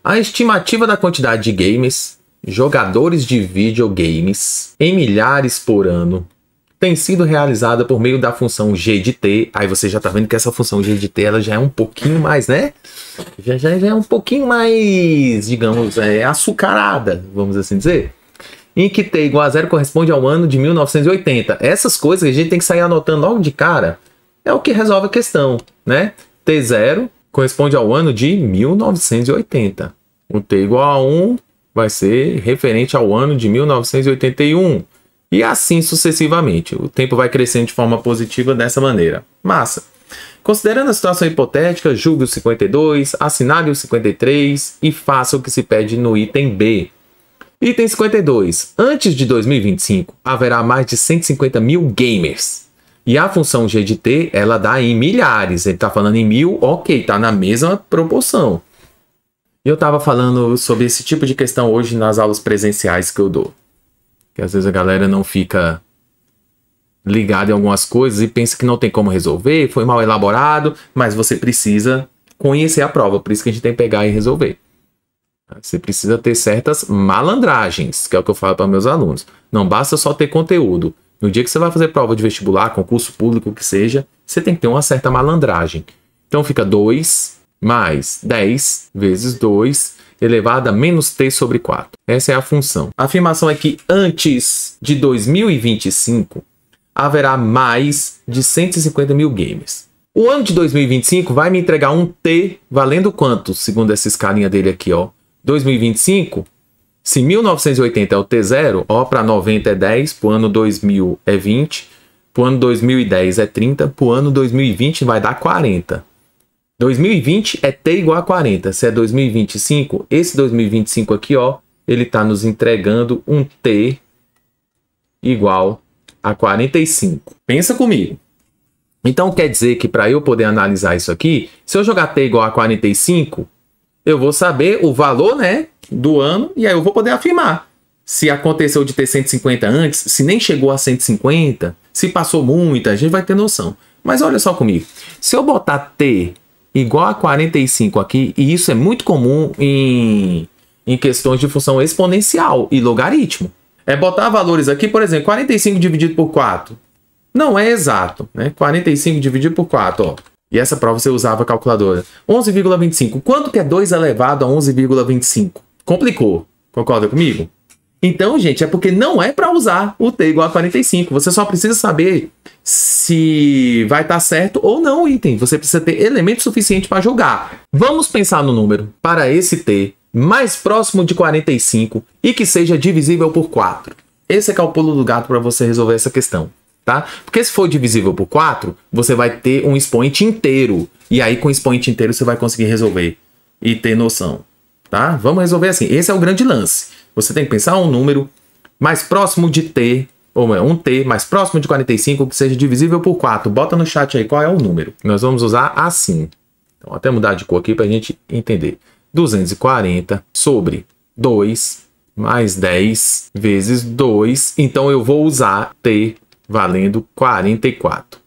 A estimativa da quantidade de games, jogadores de videogames, em milhares por ano, tem sido realizada por meio da função g de t. Aí você já tá vendo que essa função g de t ela já é um pouquinho mais, né? Já é um pouquinho mais, digamos, açucarada, vamos assim dizer. Em que t igual a 0 corresponde ao ano de 1980. Essas coisas que a gente tem que sair anotando logo de cara é o que resolve a questão, né? T0 corresponde ao ano de 1980. O t igual a 1 vai ser referente ao ano de 1981. E assim sucessivamente. O tempo vai crescendo de forma positiva dessa maneira. Massa. Considerando a situação hipotética, julgue o 52, assinale o 53 e faça o que se pede no item B. Item 52. Antes de 2025, haverá mais de 150 mil gamers. E a função g de t, ela dá em milhares. Ele está falando em mil, ok, está na mesma proporção. Eu estava falando sobre esse tipo de questão hoje nas aulas presenciais que eu dou. Que às vezes a galera não fica ligada em algumas coisas e pensa que não tem como resolver, foi mal elaborado, mas você precisa conhecer a prova, por isso que a gente tem que pegar e resolver. Você precisa ter certas malandragens, que é o que eu falo para meus alunos. Não basta só ter conteúdo. No dia que você vai fazer prova de vestibular, concurso público, o que seja, você tem que ter uma certa malandragem. Então fica 2 mais 10 vezes 2 elevado a menos t sobre 4. Essa é a função. A afirmação é que antes de 2025 haverá mais de 150 mil games. O ano de 2025 vai me entregar um t valendo quanto? Segundo essa escalinha dele aqui, ó. 2025, se 1980 é o T0, ó, para 90 é 10, para o ano 2000 é 20, para o ano 2010 é 30, para o ano 2020 vai dar 40. 2020 é t igual a 40. Se é 2025, esse 2025 aqui, ó, ele está nos entregando um t igual a 45. Pensa comigo. Então quer dizer que para eu poder analisar isso aqui, se eu jogar t igual a 45, eu vou saber o valor, né, do ano e aí eu vou poder afirmar. Se aconteceu de ter 150 antes, se nem chegou a 150, se passou muito, a gente vai ter noção. Mas olha só comigo. Se eu botar t igual a 45 aqui, e isso é muito comum em questões de função exponencial e logaritmo. É botar valores aqui, por exemplo, 45 dividido por 4. Não é exato, né? 45 dividido por 4, ó. E essa prova você usava a calculadora. 11,25. Quanto que é 2 elevado a 11,25? Complicou. Concorda comigo? Então, gente, é porque não é para usar o t igual a 45. Você só precisa saber se vai estar certo ou não o item. Você precisa ter elemento suficiente para jogar. Vamos pensar no número para esse t mais próximo de 45 e que seja divisível por 4. Esse é que é o pulo do gato para você resolver essa questão. Tá? Porque se for divisível por 4, você vai ter um expoente inteiro. E aí com o expoente inteiro você vai conseguir resolver e ter noção. Tá? Vamos resolver assim. Esse é o grande lance. Você tem que pensar um número mais próximo de t, ou um t mais próximo de 45 que seja divisível por 4. Bota no chat aí qual é o número. Nós vamos usar assim. Então, até mudar de cor aqui para a gente entender. 240 sobre 2 mais 10 vezes 2. Então eu vou usar t valendo 44.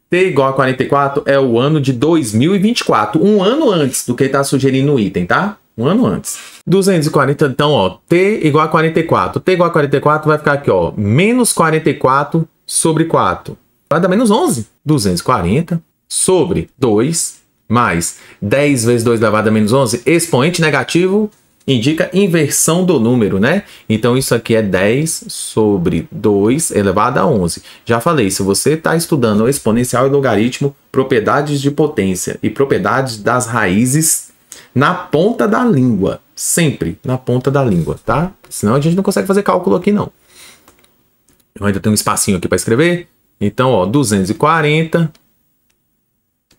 T igual a 44 é o ano de 2024. Um ano antes do que está sugerindo no item, tá? Um ano antes. 240, então, ó. T igual a 44. T igual a 44 vai ficar aqui, ó. Menos 44 sobre 4. Vai dar menos 11. 240 sobre 2 mais 10 vezes 2 elevado a menos 11. Expoente negativo indica inversão do número, né? Então, isso aqui é 10 sobre 2 elevado a 11. Já falei, se você está estudando exponencial e logaritmo, propriedades de potência e propriedades das raízes na ponta da língua. Sempre na ponta da língua, tá? Senão a gente não consegue fazer cálculo aqui, não. Eu ainda tenho um espacinho aqui para escrever. Então, ó, 240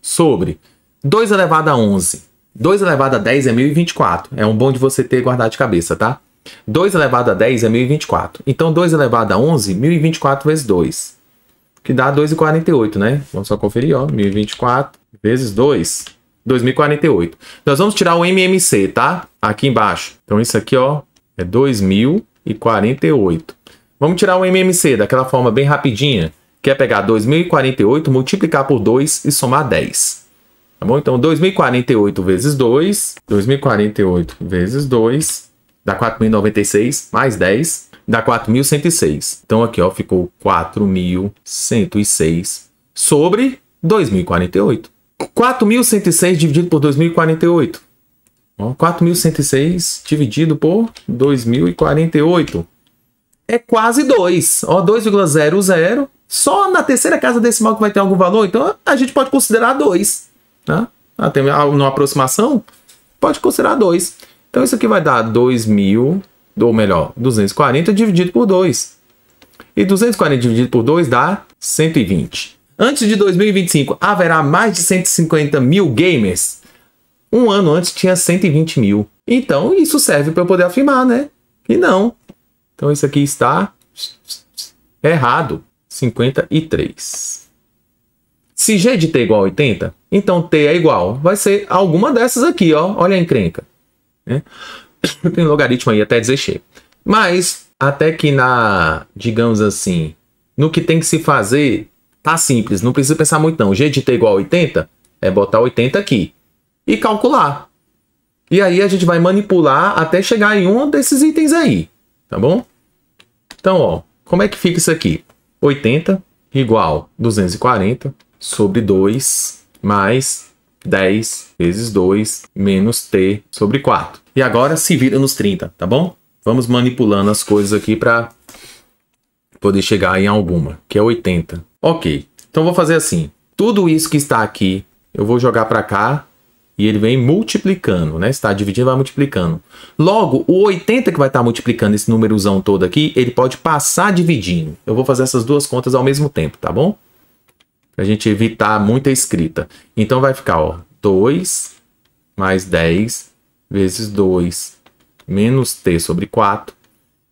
sobre 2 elevado a 11. 2 elevado a 10 é 1024. É um bom de você ter guardado de cabeça, tá? 2 elevado a 10 é 1024. Então, 2 elevado a 11, 1024 vezes 2. Que dá 2,48, né? Vamos só conferir, ó. 1024 vezes 2, 2048. Nós vamos tirar o MMC, tá? Aqui embaixo. Então, isso aqui, ó, é 2048. Vamos tirar o MMC daquela forma bem rapidinha, que é pegar 2048, multiplicar por 2 e somar 10. Tá bom? Então, 2048 vezes 2. 2048 vezes 2 dá 4.096 mais 10 dá 4.106. Então, aqui, ó, ficou 4.106 sobre 2048. 4.106 dividido por 2048. 4.106 dividido por 2048. É quase 2. Ó, 2,00. Só na terceira casa decimal que vai ter algum valor. Então, a gente pode considerar 2. Tá? Tem uma aproximação, pode considerar 2. Então, isso aqui vai dar 2.000, ou melhor, 240 dividido por 2. E 240 dividido por 2 dá 120. Antes de 2025, haverá mais de 150 mil gamers. Um ano antes tinha 120 mil. Então, isso serve para eu poder afirmar, né? E não. Então, isso aqui está errado. 53. Se G de T é igual a 80, então T é igual. Vai ser alguma dessas aqui, ó. Olha a encrenca. Né? Tem logaritmo aí até dizer cheio. Mas, até que digamos assim, no que tem que se fazer, tá simples. Não precisa pensar muito não. G de T igual a 80 é botar 80 aqui. E calcular. E aí a gente vai manipular até chegar em um desses itens aí. Tá bom? Então, ó, como é que fica isso aqui? 80 igual 240 sobre 2 mais 10 vezes 2 menos T sobre 4. E agora se vira nos 30, tá bom? Vamos manipulando as coisas aqui para poder chegar em alguma, que é 80. Ok, então vou fazer assim. Tudo isso que está aqui, eu vou jogar para cá. E ele vem multiplicando, né? Está dividindo, vai multiplicando. Logo, o 80 que vai estar multiplicando esse númerozão todo aqui, ele pode passar dividindo. Eu vou fazer essas duas contas ao mesmo tempo, tá bom? Pra gente evitar muita escrita. Então vai ficar, ó, 2 mais 10 vezes 2 menos T sobre 4.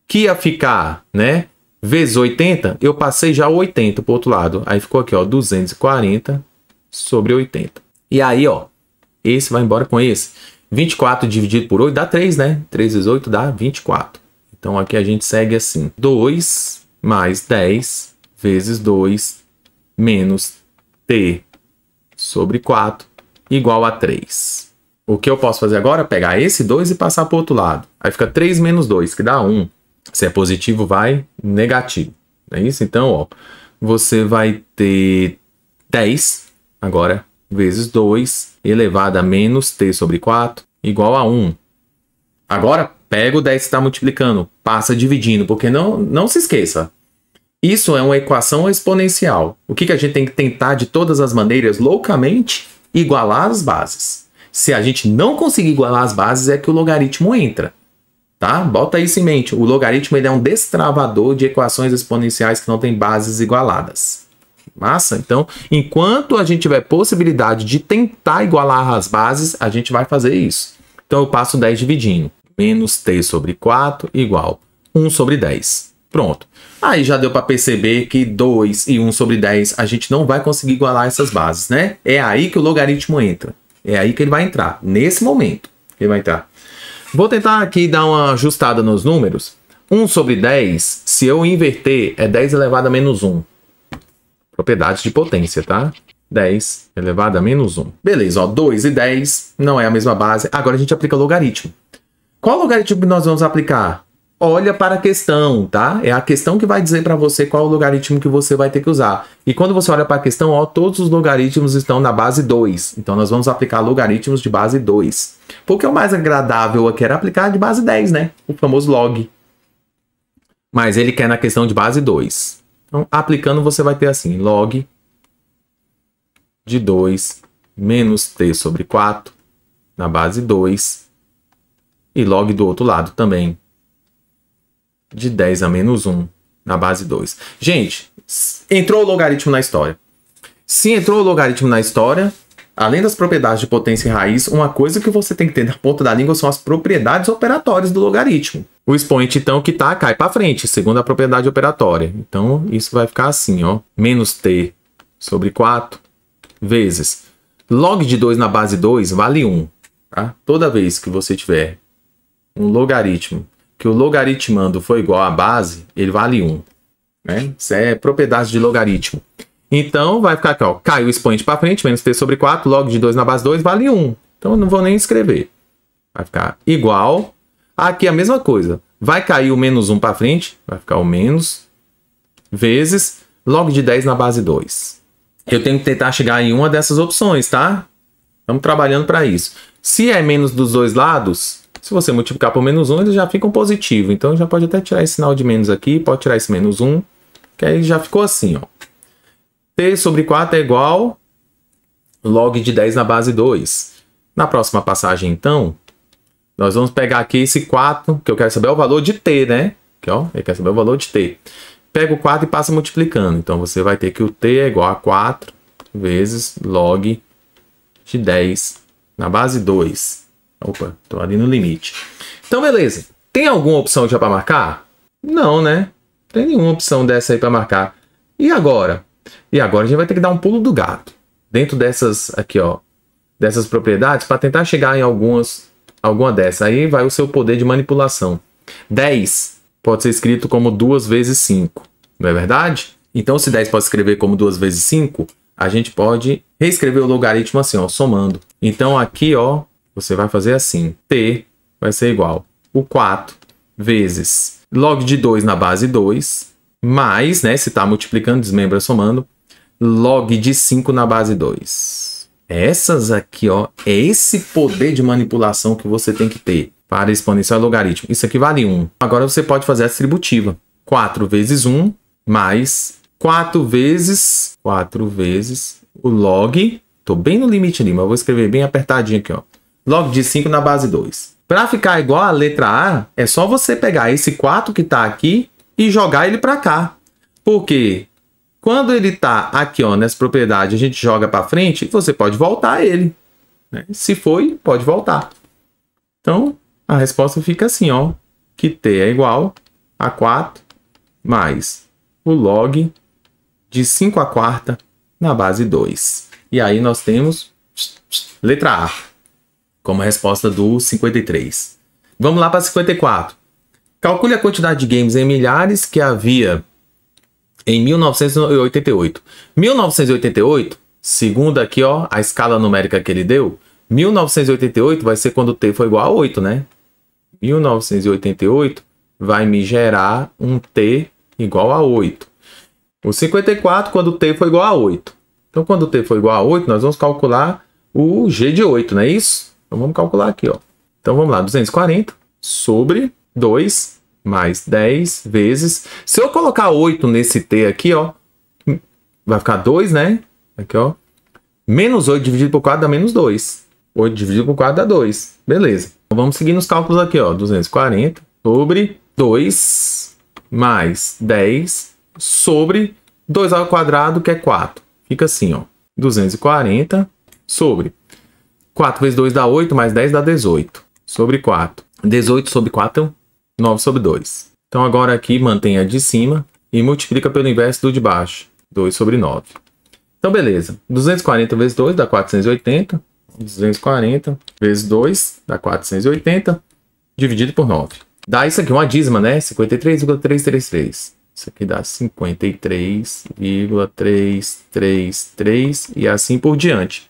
Que ia ficar, né? Vezes 80, eu passei já o 80 pro outro lado. Aí ficou aqui, ó, 240 sobre 80. E aí, ó, esse vai embora com esse. 24 dividido por 8 dá 3, né? 3 vezes 8 dá 24. Então, aqui a gente segue assim. 2 mais 10 vezes 2 menos T sobre 4 igual a 3. O que eu posso fazer agora? Pegar esse 2 e passar para o outro lado. Aí fica 3 menos 2, que dá 1. Se é positivo, vai negativo. É isso? Então, ó, você vai ter 10 agora vezes 2 elevado a menos T sobre 4 igual a 1. Agora, pega o 10 que está multiplicando, passa dividindo, porque não se esqueça. Isso é uma equação exponencial. O que a gente tem que tentar de todas as maneiras, loucamente, igualar as bases. Se a gente não conseguir igualar as bases, é que o logaritmo entra. Tá? Bota isso em mente. O logaritmo ele é um destravador de equações exponenciais que não tem bases igualadas. Massa? Então, enquanto a gente tiver possibilidade de tentar igualar as bases, a gente vai fazer isso. Então, eu passo 10 dividindo. Menos T sobre 4 igual 1 sobre 10. Pronto. Aí já deu para perceber que 2 e 1 sobre 10 a gente não vai conseguir igualar essas bases, né? É aí que o logaritmo entra. É aí que ele vai entrar. Nesse momento ele vai entrar. Vou tentar aqui dar uma ajustada nos números. 1 sobre 10, se eu inverter, é 10 elevado a menos 1. Propriedades de potência, tá? 10 elevado a menos 1. Beleza, ó, 2 e 10 não é a mesma base. Agora a gente aplica logaritmo. Qual logaritmo que nós vamos aplicar? Olha para a questão, tá? É a questão que vai dizer para você qual o logaritmo que você vai ter que usar. E quando você olha para a questão, ó, todos os logaritmos estão na base 2. Então nós vamos aplicar logaritmos de base 2. Porque o mais agradável aqui era aplicar de base 10, né? O famoso log. Mas ele quer na questão de base 2. Então, aplicando, você vai ter assim, log de 2 menos T sobre 4 na base 2 e log do outro lado também de 10 a menos 1 na base 2. Gente, entrou o logaritmo na história. Se entrou o logaritmo na história, além das propriedades de potência e raiz, uma coisa que você tem que ter na ponta da língua são as propriedades operatórias do logaritmo. O expoente, então, que tá, cai para frente, segundo a propriedade operatória. Então, isso vai ficar assim, ó. Menos T sobre 4 vezes log de 2 na base 2 vale 1. Tá? Toda vez que você tiver um logaritmo que o logaritmando for igual à base, ele vale 1. Né? Isso é propriedade de logaritmo. Então, vai ficar aqui, ó. Caiu o expoente para frente, menos t sobre 4, log de 2 na base 2 vale 1. Então, eu não vou nem escrever. Vai ficar igual. Aqui a mesma coisa. Vai cair o menos 1 para frente, vai ficar o menos, vezes log de 10 na base 2. Eu tenho que tentar chegar em uma dessas opções, tá? Estamos trabalhando para isso. Se é menos dos dois lados, se você multiplicar por menos 1, eles já ficam positivo. Então, já pode até tirar esse sinal de menos aqui, pode tirar esse menos 1, que aí já ficou assim, ó. T sobre 4 é igual log de 10 na base 2. Na próxima passagem, então, nós vamos pegar aqui esse 4, que eu quero saber o valor de t, né? Aqui, ó, eu quero saber o valor de t. Pega o 4 e passa multiplicando. Então, você vai ter que o t é igual a 4 vezes log de 10 na base 2. Opa, tô ali no limite. Então, beleza. Tem alguma opção já para marcar? Não, né? Não tem nenhuma opção dessa aí para marcar. E agora? E agora a gente vai ter que dar um pulo do gato. Dentro dessas aqui, ó, dessas propriedades, para tentar chegar em alguma dessas. Aí vai o seu poder de manipulação. 10 pode ser escrito como 2 vezes 5. Não é verdade? Então, se 10 pode escrever como 2 vezes 5, a gente pode reescrever o logaritmo assim, ó, somando. Então, aqui, ó, você vai fazer assim. T vai ser igual o 4 vezes log de 2 na base 2, mais, né, se está multiplicando, desmembra somando, log de 5 na base 2. Essas aqui, ó, é esse poder de manipulação que você tem que ter para exponencial e logaritmo. Isso aqui vale 1. Agora você pode fazer a distributiva. 4 vezes 1 mais 4 vezes o log. Estou bem no limite ali, mas eu vou escrever bem apertadinho aqui, ó. Log de 5 na base 2. Para ficar igual a letra A, é só você pegar esse 4 que está aqui e jogar ele para cá. Porque quando ele está aqui, ó, nessa propriedade, a gente joga para frente, você pode voltar ele, né? Se foi, pode voltar. Então, a resposta fica assim, ó, que t é igual a 4 mais o log de 5 a quarta na base 2. E aí nós temos letra A como resposta do 53. Vamos lá para 54. Calcule a quantidade de games em milhares que havia em 1988. 1988, segundo aqui, ó, a escala numérica que ele deu, 1988 vai ser quando t for igual a 8, né? 1988 vai me gerar um t igual a 8. O 54 quando t for igual a 8. Então, quando t for igual a 8, nós vamos calcular o g de 8, não é isso? Então, vamos calcular aqui, ó. Então, vamos lá, 240 sobre 2 mais 10 vezes... Se eu colocar 8 nesse t aqui, ó, vai ficar 2, né? Aqui, ó. Menos 8 dividido por 4 dá menos 2. 8 dividido por 4 dá 2. Beleza. Então, vamos seguir nos cálculos aqui, ó. 240 sobre 2 mais 10 sobre 2 ao quadrado, que é 4. Fica assim, ó. 240 sobre 4 vezes 2 dá 8, mais 10 dá 18. Sobre 4. 18 sobre 4, 9 sobre 2. Então, agora aqui mantém a de cima e multiplica pelo inverso do de baixo. 2 sobre 9. Então, beleza. 240 vezes 2 dá 480. 240 vezes 2 dá 480. Dividido por 9. Dá isso aqui, uma dízima, né? 53,333. Isso aqui dá 53,333 e assim por diante.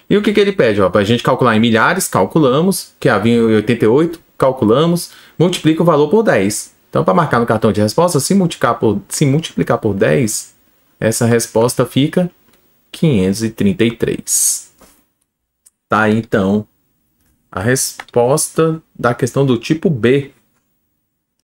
E o que ele pede? Para a gente calcular em milhares, calculamos, que havia em 88, calculamos, multiplica o valor por 10. Então, para marcar no cartão de resposta, se multiplicar por 10, essa resposta fica 533. Tá aí, então, a resposta da questão do tipo B